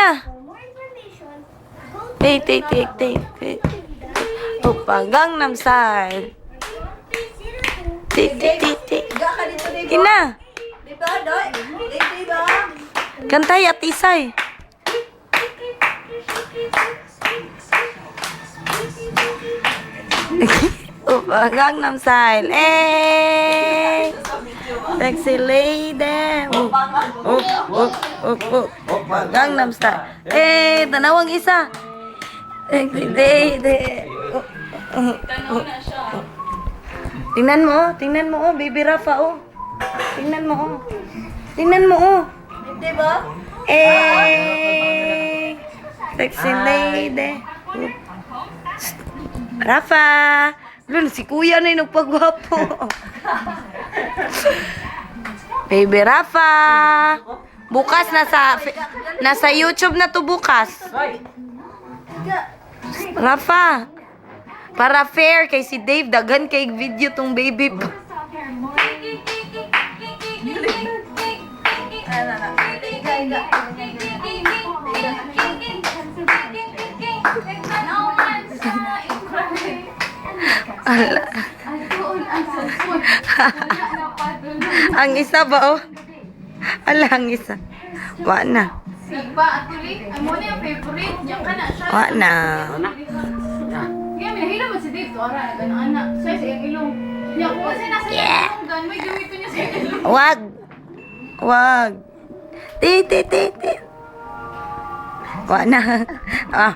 na. Take. Opa, Gangnam Style. Take. Ina. Diba, Doy? Diba? Kantay at isay. Opa, Gangnam Style. Eh. Sexy lady. Opa, Gangnam Style. Eh, tanawang isa. Sexy lady. Tingnan mo, oh, baby Rafa, oh. Tingnan mo, oh. Diba? Eh, sexy lady. Rafa. Lun, si kuya na yung nagpagwapo. Baby Rafa. Bukas nasa YouTube na to bukas. Rafa. Para fair kay si Dave, daghan kay video tong baby pa. Ala. Ang isa ba, oh? Ala, ang isa. Wa na. Sigba, atuloy. Amo na yung favorite. Diyan ka na siya. Wa na. Kaya minahila mo si Dave. Tuwara na ganang anak. Sa'yo sa iyong ilong. Niya, kung kasi nasa ilong gan, may gamitin niya sa ilong. Wag. Ti. Wa na. Ah.